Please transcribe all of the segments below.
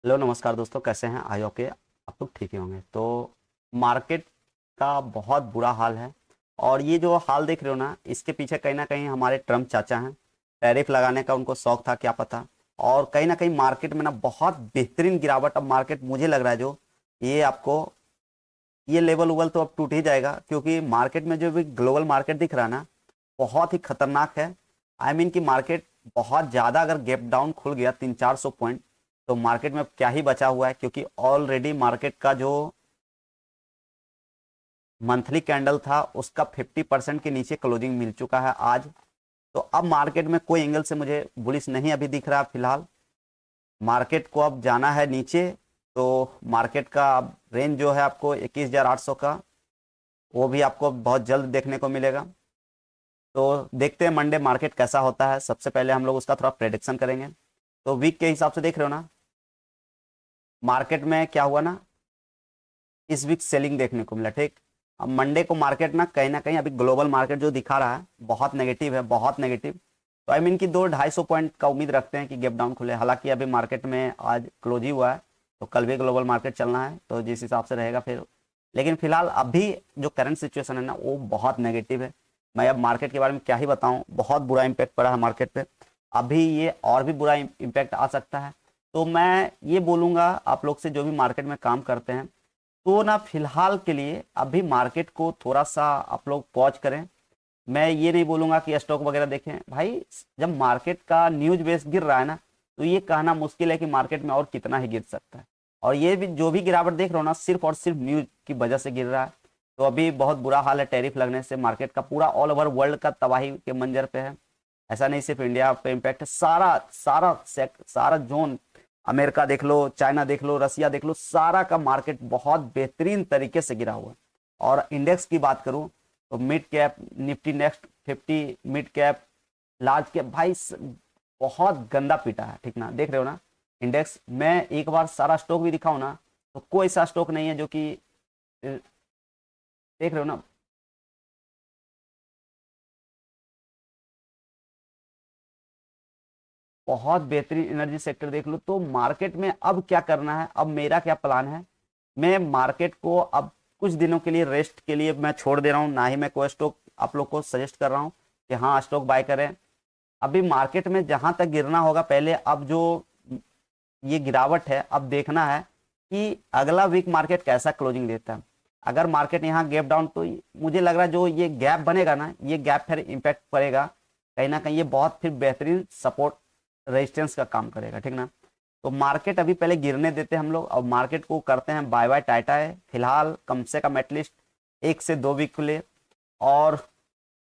Hello नमस्कार दोस्तों, कैसे हैं? आई होप के आप लोग ठीक ही होंगे। तो मार्केट का बहुत बुरा हाल है। और ये जो हाल देख रहे हो ना, इसके पीछे कहीं ना कहीं हमारे ट्रम्प चाचा हैं। टैरिफ लगाने का उनको शौक था, क्या पता। और कहीं ना कहीं मार्केट में ना बहुत बेहतरीन गिरावट। अब मार्केट मुझे लग रहा है जो ये आपको ये लेवल उवल तो अब टूट ही जाएगा, क्योंकि मार्केट में जो भी ग्लोबल मार्केट दिख रहा है ना, बहुत ही खतरनाक है। आई मीन कि मार्केट बहुत ज़्यादा अगर गैप डाउन खुल गया 300-400 पॉइंट, तो मार्केट में अब क्या ही बचा हुआ है, क्योंकि ऑलरेडी मार्केट का जो मंथली कैंडल था उसका 50% के नीचे क्लोजिंग मिल चुका है आज। तो अब मार्केट में कोई एंगल से मुझे बुलिश नहीं अभी दिख रहा फिलहाल। मार्केट को अब जाना है नीचे। तो मार्केट का अब रेंज जो है आपको 21,800 का, वो भी आपको बहुत जल्द देखने को मिलेगा। तो देखते हैं मंडे मार्केट कैसा होता है। सबसे पहले हम लोग उसका थोड़ा प्रेडिक्शन करेंगे। तो वीक के हिसाब से देख रहे हो ना, मार्केट में क्या हुआ ना, इस वीक सेलिंग देखने को मिला, ठीक। अब मंडे को मार्केट ना कहीं अभी ग्लोबल मार्केट जो दिखा रहा है बहुत नेगेटिव है, बहुत नेगेटिव। तो आई मीन कि 200-250 पॉइंट का उम्मीद रखते हैं कि गैप डाउन खुले। हालांकि अभी मार्केट में आज क्लोज ही हुआ है, तो कल भी ग्लोबल मार्केट चलना है, तो जिस हिसाब से रहेगा फिर। लेकिन फिलहाल अभी जो करंट सिचुएशन है ना, वो बहुत नेगेटिव है। मैं अब मार्केट के बारे में क्या ही बताऊं, बहुत बुरा इम्पैक्ट पड़ा है मार्केट पे। अभी ये और भी बुरा इम्पैक्ट आ सकता है। तो मैं ये बोलूँगा आप लोग से, जो भी मार्केट में काम करते हैं, तो ना फिलहाल के लिए अभी मार्केट को थोड़ा सा आप लोग पॉज करें। मैं ये नहीं बोलूंगा कि स्टॉक वगैरह देखें भाई। जब मार्केट का न्यूज बेस गिर रहा है ना, तो ये कहना मुश्किल है कि मार्केट में और कितना ही गिर सकता है। और ये भी जो भी गिरावट देख रहे हो ना, सिर्फ और सिर्फ न्यूज की वजह से गिर रहा है। तो अभी बहुत बुरा हाल है, टैरिफ लगने से मार्केट का पूरा ऑल ओवर वर्ल्ड का तबाही के मंजर पे है। ऐसा नहीं सिर्फ इंडिया पे इम्पैक्ट है, सारा सारा सारा जोन, अमेरिका देख लो, चाइना देख लो, रसिया देख लो, सारा का मार्केट बहुत बेहतरीन तरीके से गिरा हुआ है। और इंडेक्स की बात करूं, तो mid cap Nifty next 50, mid cap, large cap, भाई बहुत गंदा पीटा है, ठीक ना, देख रहे हो ना इंडेक्स। मैं एक बार सारा स्टॉक भी दिखाऊं ना, तो कोई सा स्टॉक नहीं है जो कि देख रहे हो ना, बहुत बेहतरीन एनर्जी सेक्टर देख लो। तो मार्केट में अब क्या करना है, अब मेरा क्या प्लान है। मैं मार्केट को अब कुछ दिनों के लिए रेस्ट के लिए मैं छोड़ दे रहा हूँ, ना ही मैं कोई स्टॉक आप लोग को सजेस्ट कर रहा हूँ कि हाँ स्टॉक बाय करें। अभी मार्केट में जहां तक गिरना होगा पहले, अब जो ये गिरावट है, अब देखना है कि अगला वीक मार्केट कैसा क्लोजिंग देता है। अगर मार्केट यहाँ गैप डाउन, तो मुझे लग रहा है जो ये गैप बनेगा ना, ये गैप फिर इम्पैक्ट पड़ेगा कहीं ना कहीं, ये बहुत फिर बेहतरीन सपोर्ट रेजिस्टेंस का काम करेगा, ठीक ना। तो मार्केट अभी पहले गिरने देते हैं हम लोग, और मार्केट को करते हैं बाय बाय टाटा है फिलहाल, कम से कम एटलीस्ट 1 से 2 वीक खुले। और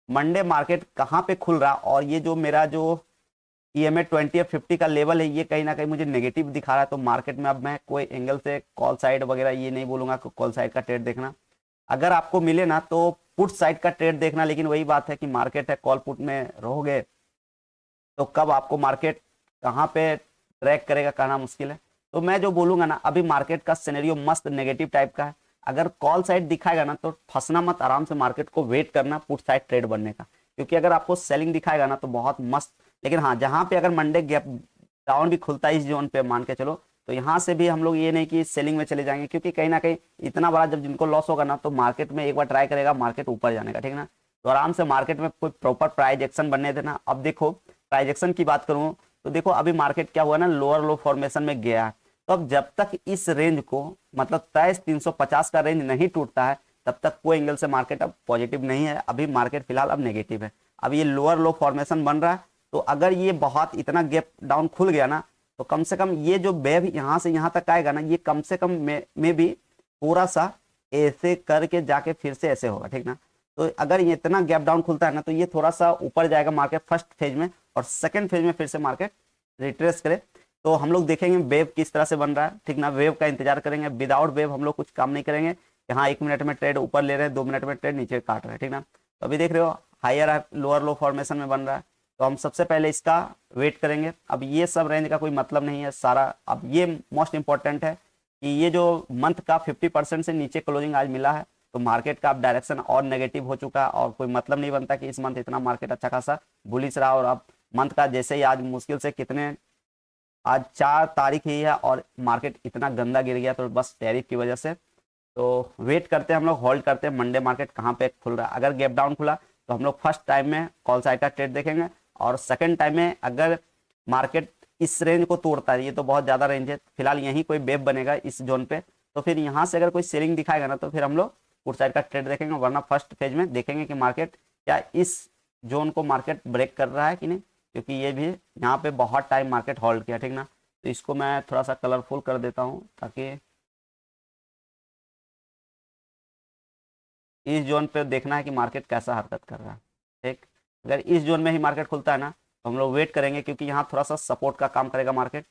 मंडे मार्केट कहाँ पे खुल रहा, और ये जो मेरा जो EMA 20 या 50 का लेवल है, ये कहीं ना कहीं मुझे नेगेटिव दिखा रहा है। तो मार्केट में अब मैं कोई एंगल से कॉल साइड वगैरह ये नहीं बोलूंगा कि कॉल साइड का ट्रेड देखना। अगर आपको मिले ना तो पुट साइड का ट्रेड देखना। लेकिन वही बात है कि मार्केट है, कॉल पुट में रहोगे तो कब आपको मार्केट कहाँ पे ट्रैक करेगा कहना मुश्किल है। तो मैं जो बोलूंगा ना, अभी मार्केट का सिनेरियो मस्त नेगेटिव टाइप का है। अगर कॉल साइड दिखाएगा ना तो फंसना मत, आराम से मार्केट को वेट करना पुट साइड ट्रेड बनने का। क्योंकि अगर आपको सेलिंग दिखाएगा ना तो बहुत मस्त। लेकिन हाँ, जहां पे अगर मंडे गैप डाउन भी खुलता है इस जोन पे मान के चलो, तो यहाँ से भी हम लोग ये नहीं कि सेलिंग में चले जाएंगे, क्योंकि कहीं ना कहीं इतना बड़ा जब जिनको लॉस होगा ना, तो मार्केट में एक बार ट्राई करेगा मार्केट ऊपर जाने का, ठीक ना। तो आराम से मार्केट में कोई प्रॉपर प्राइस एक्शन बनने देना। अब देखो प्राइजेक्शन की बात करूं, तो देखो अभी मार्केट क्या हुआ ना, लोअर लो फॉर्मेशन में गया है। तो अब जब तक इस रेंज को, मतलब 23,350 का रेंज नहीं टूटता है, तब तक कोई एंगल से मार्केट अब पॉजिटिव नहीं है। अभी मार्केट फिलहाल अब नेगेटिव है। अब ये लोअर लो फॉर्मेशन बन रहा है, तो अगर ये बहुत इतना गैप डाउन खुल गया ना, तो कम से कम ये जो वेव यहाँ से यहाँ तक आएगा ना, ये कम से कम में भी थोड़ा सा ऐसे करके जाके फिर से ऐसे होगा, ठीक ना। तो अगर ये इतना गैप डाउन खुलता है ना, तो ये थोड़ा सा ऊपर जाएगा मार्केट फर्स्ट फेज में, और सेकंड फेज में फिर से मार्केट रिट्रेस करे। तो हम लोग देखेंगे वेव किस तरह से बन रहा है, ठीक ना। वेव का इंतजार करेंगे, विदाउट वेव हम लोग कुछ काम नहीं करेंगे कि हाँ 1 मिनट में ट्रेड ऊपर ले रहे हैं, 2 मिनट में ट्रेड नीचे काट रहे हैं, ठीक ना। तो अभी देख रहे हो हायर लोअर लो फॉर्मेशन में बन रहा है। तो हम सबसे पहले इसका वेट करेंगे। अब ये सब रेंज का कोई मतलब नहीं है सारा। अब ये मोस्ट इंपॉर्टेंट है कि ये जो मंथ का 50% से नीचे क्लोजिंग आज मिला है, तो मार्केट का अब डायरेक्शन और नेगेटिव हो चुका है, और कोई मतलब नहीं बनता कि इस मंथ इतना मार्केट अच्छा खासा बुलिश रहा। और अब मंथ का जैसे ही आज मुश्किल से कितने आज 4 तारीख ही है और मार्केट इतना गंदा गिर गया, तो बस टैरिफ की वजह से। तो वेट करते हैं हम लोग, होल्ड करते हैं मंडे मार्केट कहाँ पे खुल रहा है। अगर गैप डाउन खुला तो हम लोग फर्स्ट टाइम में कॉल साइड का ट्रेड देखेंगे, और सेकंड टाइम में अगर मार्केट इस रेंज को तोड़ता है, ये तो बहुत ज़्यादा रेंज है, फिलहाल यहीं कोई वेव बनेगा इस जोन पे, तो फिर यहाँ से अगर कोई सेलिंग दिखाएगा ना तो फिर हम लोग पुट साइड का ट्रेड देखेंगे, वरना फर्स्ट फेज में देखेंगे कि मार्केट क्या इस जोन को मार्केट ब्रेक कर रहा है कि नहीं, क्योंकि ये भी यहाँ पे बहुत टाइम मार्केट होल्ड किया, ठीक ना। तो इसको मैं थोड़ा सा कलरफुल कर देता हूँ ताकि इस जोन पे देखना है कि मार्केट कैसा हरकत कर रहा है, ठीक। अगर इस जोन में ही मार्केट खुलता है ना तो हम लोग वेट करेंगे, क्योंकि यहाँ थोड़ा सा सपोर्ट का काम करेगा मार्केट।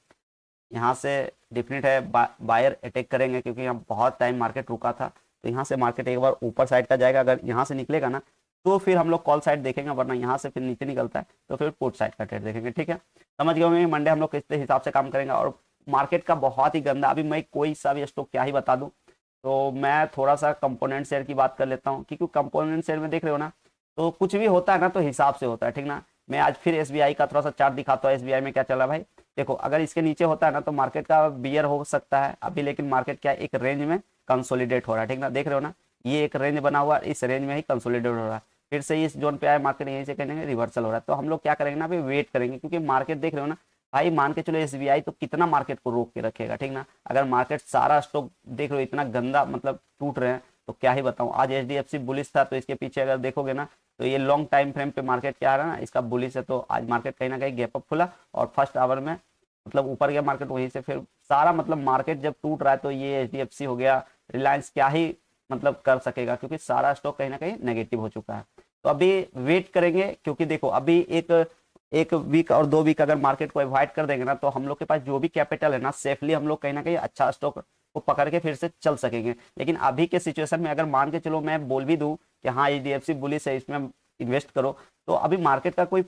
यहाँ से डिफिनेट है बायर अटैक करेंगे, क्योंकि यहाँ बहुत टाइम मार्केट रुका था, तो यहाँ से मार्केट एक बार ऊपर साइड का जाएगा, अगर यहाँ से निकलेगा ना तो फिर हम लोग कॉल साइड देखेंगे, वरना यहाँ से फिर नीचे निकलता है तो फिर पुट साइड का ट्रेड देखेंगे, ठीक है। समझ गए होंगे मंडे हम लोग किस हिसाब से काम करेंगे। और मार्केट का बहुत ही गंदा, अभी मैं कोई सा भी स्टॉक क्या ही बता दूं, तो मैं थोड़ा सा कंपोनेंट शेयर की बात कर लेता हूँ, क्योंकि कंपोनेंट शेयर में देख रहे हो ना, तो कुछ भी होता है ना तो हिसाब से होता है, ठीक ना। मैं आज फिर एसबीआई का थोड़ा सा चार्ट दिखाता हूँ, एसबीआई में क्या चला भाई। देखो अगर इसके नीचे होता है ना तो मार्केट का बियर हो सकता है अभी, लेकिन मार्केट क्या एक रेंज में कंसोलिडेट हो रहा है, ठीक ना, देख रहे हो ना, ये एक रेंज बना हुआ है, इस रेंज में ही कंसोलिडेट हो रहा है, फिर से इस जोन पे आए मार्केट, यहीं से कहेंगे रिवर्सल हो रहा है। तो हम लोग क्या करेंगे ना, अभी वेट करेंगे, क्योंकि मार्केट देख रहे हो ना भाई, मान के चलो एसबीआई तो कितना मार्केट को रोक के रखेगा, ठीक ना। अगर मार्केट सारा स्टॉक देख रहे हो इतना गंदा मतलब टूट रहे हैं, तो क्या ही बताऊं। आज एचडीएफसी बुलिश था, तो इसके पीछे अगर देखोगे ना तो ये लॉन्ग टाइम फ्रेम पे मार्केट क्या आ रहा है ना, इसका बुलिश है, तो आज मार्केट कहीं ना कहीं गैप अप खुला और फर्स्ट आवर में मतलब ऊपर गया मार्केट, वहीं से फिर सारा मतलब मार्केट जब टूट रहा है तो ये एचडीएफसी हो गया, रिलायंस क्या ही मतलब कर सकेगा, क्योंकि सारा स्टॉक कहीं ना कहीं नेगेटिव हो चुका है। तो अभी वेट करेंगे, क्योंकि देखो अभी एक एक वीक और 2 वीक अगर मार्केट को अवॉइड कर देंगे ना, तो हम लोग के पास जो भी कैपिटल है ना, सेफली हम लोग कहीं ना कहीं अच्छा स्टॉक को पकड़ के फिर से चल सकेंगे। लेकिन अभी के सिचुएशन में अगर मान के चलो मैं बोल भी दूं कि हाँ एचडीएफसी बुलिश है, इसमें इन्वेस्ट करो, तो अभी मार्केट का कोई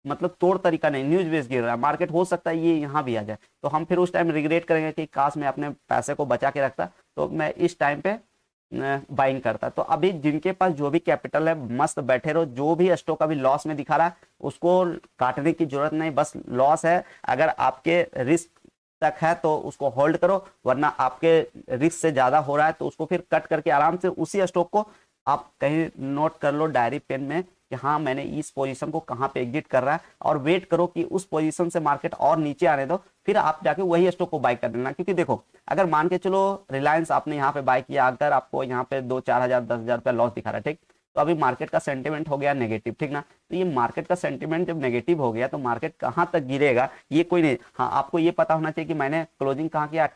मतलब तौर तरीका नहीं, न्यूज बेस गिर रहा है, मार्केट हो सकता है ये यहाँ भी आ जाए, तो हम फिर उस टाइम रिग्रेट करेंगे कि काश मैं अपने पैसे को बचा के रखता, तो मैं इस टाइम पे बाइंग करता। तो अभी जिनके पास जो भी कैपिटल है मस्त बैठे रहो, जो भी स्टॉक अभी लॉस में दिखा रहा है उसको काटने की जरूरत नहीं, बस लॉस है अगर आपके रिस्क तक है तो उसको होल्ड करो, वरना आपके रिस्क से ज्यादा हो रहा है तो उसको फिर कट करके आराम से उसी स्टॉक को आप कहीं नोट कर लो डायरी पेन में कि हाँ मैंने इस पोजीशन को कहाँ पे एग्जिट कर रहा है, और वेट करो कि उस पोजीशन से मार्केट और नीचे आने दो, फिर आप जाके वही स्टॉक को बाय कर लेना। क्योंकि देखो अगर मान के चलो रिलायंस आपने यहाँ पे बाय किया, अगर आपको यहाँ पे 2-4 हजार 10 हजार रुपया लॉस दिखा रहा है, ठीक, तो अभी मार्केट का सेंटिमेंट हो गया नेगेटिव, ठीक ना। तो ये मार्केट का सेंटिमेंट जब नेगेटिव हो गया तो मार्केट कहाँ तक गिरेगा ये कोई नहीं। हाँ आपको ये पता होना चाहिए कि मैंने क्लोजिंग कहाँ किया,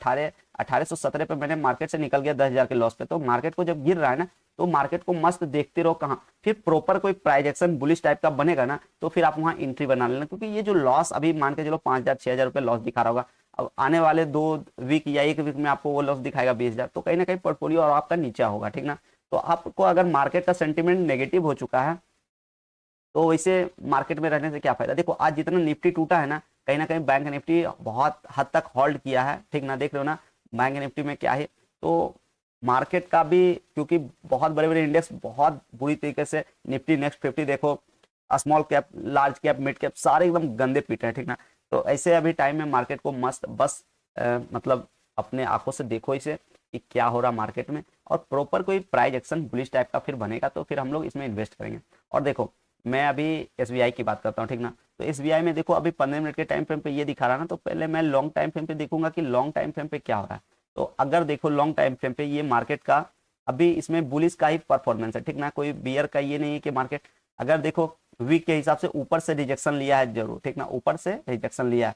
1817 पे मैंने मार्केट से निकल गया 10 हजार के लॉस पे। तो मार्केट को जब गिर रहा है ना तो मार्केट को मस्त देखते रहो, कहाँ फिर प्रॉपर कोई प्राइस एक्शन बुलिश टाइप का बनेगा ना तो फिर आप वहां एंट्री बना लेना। क्योंकि ये जो लॉस अभी मान के चलो 5 हजार 6 हजार रुपये लॉस दिखा रहा होगा, अब आने वाले 2 वीक या 1 वीक में आपको वो लॉस दिखाएगा 20 हजार, तो कहीं ना कहीं पोर्टफोलियो और आपका नीचा होगा, ठीक ना। तो आपको अगर मार्केट का सेंटिमेंट नेगेटिव हो चुका है तो वैसे मार्केट में रहने से क्या फायदा। देखो आज जितना निफ्टी टूटा है ना कहीं बैंक निफ्टी बहुत हद तक होल्ड किया है, ठीक ना, देख रहे हो ना बैंक निफ्टी में क्या है। तो मार्केट का भी क्योंकि बहुत बड़े बड़े इंडेक्स बहुत बुरी तरीके से, निफ्टी नेक्स्ट 50 देखो, small cap large cap mid cap सारे एकदम गंदे पीटे हैं, ठीक ना। तो ऐसे अभी टाइम में मार्केट को मस्त बस मतलब अपने आंखों से देखो इसे कि क्या हो रहा मार्केट में, और प्रॉपर कोई प्राइस एक्शन बुलिश टाइप का फिर बनेगा तो फिर हम लोग इसमें इन्वेस्ट करेंगे। और देखो मैं अभी एसबीआई की बात करता हूँ, ठीक ना। तो एसबीआई में देखो अभी 15 मिनट के टाइम फ्रेम पे ये दिखा रहा ना, तो पहले मैं लॉन्ग टाइम फ्रेम पे देखूंगा कि लॉन्ग टाइम फ्रेम पे क्या हो रहा है। तो अगर देखो लॉन्ग टाइम फ्रेम पे ये मार्केट का अभी इसमें बुलिश का ही परफॉर्मेंस है, ठीक ना, कोई बियर का ये नहीं है कि मार्केट अगर देखो वीक के हिसाब से ऊपर से रिजेक्शन लिया है जरूर, ठीक ना, ऊपर से रिजेक्शन लिया है।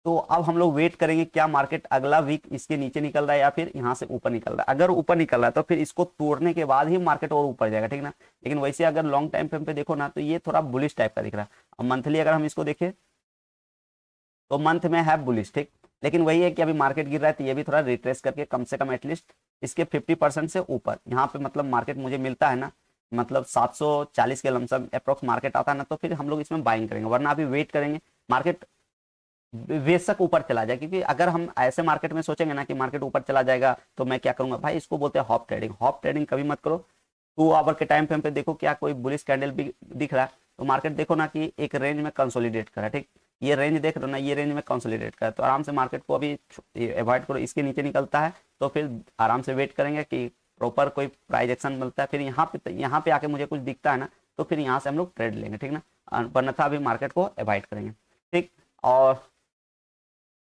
तो अब हम लोग वेट करेंगे क्या मार्केट अगला वीक इसके नीचे निकल रहा है या फिर यहाँ से ऊपर निकल रहा है। अगर ऊपर निकल रहा है तो फिर इसको तोड़ने के बाद ही मार्केट और ऊपर जाएगा, ठीक ना। लेकिन वैसे अगर लॉन्ग टाइम फ्रेम पे देखो ना तो ये थोड़ा बुलिश टाइप का दिख रहा है। अब मंथली अगर हम इसको देखें तो मंथ में है बुलिश, ठीक, लेकिन वही है कि अभी मार्केट गिर रहा है तो ये भी थोड़ा रिट्रेस करके कम से कम एटलीस्ट इसके 50% से ऊपर यहाँ पे मतलब मार्केट मुझे मिलता है ना, मतलब 740 के लमसम अप्रोक्स मार्केट आता है ना, तो फिर हम लोग इसमें बाइंग करेंगे, वरना अभी वेट करेंगे मार्केट बेशक ऊपर चला जाए। क्योंकि अगर हम ऐसे मार्केट में सोचेंगे ना कि मार्केट ऊपर चला जाएगा तो मैं क्या करूंगा भाई, इसको बोलते हैं हॉप ट्रेडिंग। हॉप ट्रेडिंग कभी मत करो। 2 आवर के टाइम फ्रेम पे देखो क्या कोई बुलिश कैंडल भी दिख रहा है तो मार्केट देखो ना कि एक रेंज में कंसोलिडेट करा, ठीक, ये रेंज देख रहे हो ना, ये रेंज में कंसोलिडेट कर, तो आराम से मार्केट को अभी अवॉइड करो। इसके नीचे निकलता है तो फिर आराम से वेट करेंगे कि प्रॉपर कोई प्राइस एक्शन मिलता है, फिर यहाँ पे आके मुझे कुछ दिखता है ना, तो फिर यहाँ से हम लोग ट्रेड लेंगे, ठीक ना, अन्यथा अभी मार्केट को अवॉइड करेंगे, ठीक। और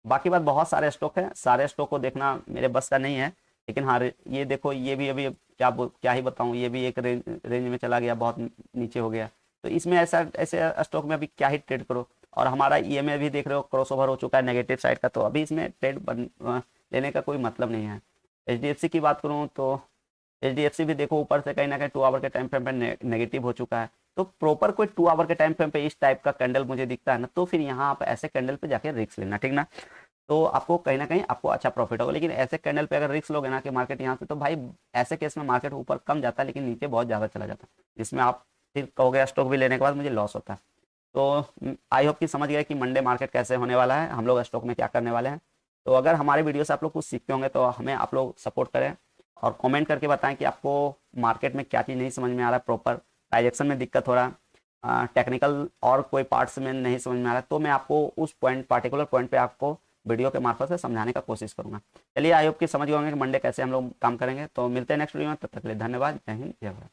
बाकी बात, बहुत सारे स्टॉक हैं, सारे स्टॉक को देखना मेरे बस का नहीं है, लेकिन हाँ ये देखो, ये भी अभी क्या ही बताऊँ, ये भी एक रेंज में चला गया, बहुत नीचे हो गया। तो इसमें ऐसे स्टॉक में अभी क्या ही ट्रेड करो। और हमारा ईएमए भी देख रहे हो क्रॉस ओवर हो चुका है नेगेटिव साइड का, तो अभी इसमें लेने का कोई मतलब नहीं है। एचडीएफसी की बात करूँ तो एचडीएफसी भी देखो ऊपर से कहीं ना कहीं 2 आवर के टाइम फ्रेम पे नेगेटिव हो चुका है। तो प्रॉपर कोई 2 आवर के टाइम फ्रेम पे इस टाइप का कैंडल मुझे दिखता है ना, तो फिर यहाँ आप ऐसे कैंडल पे जाके रिस्क लेना, ठीक ना, तो आपको कहीं ना कहीं आपको अच्छा प्रॉफिट होगा। लेकिन ऐसे कैंडल पे अगर रिस्क लोगे ना कि मार्केट यहाँ से, तो भाई ऐसे केस में मार्केट ऊपर कम जाता है लेकिन नीचे बहुत ज़्यादा चला जाता है, जिसमें आप फिर कहोगे स्टॉक भी लेने के बाद मुझे लॉस होता है। तो आई होप कि समझ गए कि मंडे मार्केट कैसे होने वाला है, हम लोग स्टॉक में क्या करने वाले हैं। तो अगर हमारे वीडियो से आप लोग कुछ सीखते होंगे तो हमें आप लोग सपोर्ट करें और कमेंट करके बताएं कि आपको मार्केट में क्या चीज़ नहीं समझ में आ रहा है, प्रॉपर डायरेक्शन में दिक्कत हो रहा है, टेक्निकल और कोई पार्ट्स में नहीं समझ में आ रहा है, तो मैं आपको उस पर्टिकुलर पॉइंट पे आपको वीडियो के मार्फत से समझाने का कोशिश करूंगा। चलिए आई होप कि समझ गए होंगे कि मंडे कैसे हम लोग काम करेंगे। तो मिलते हैं नेक्स्ट वीडियो में, तब तक के लिए धन्यवाद, जय हिंद जय भारत।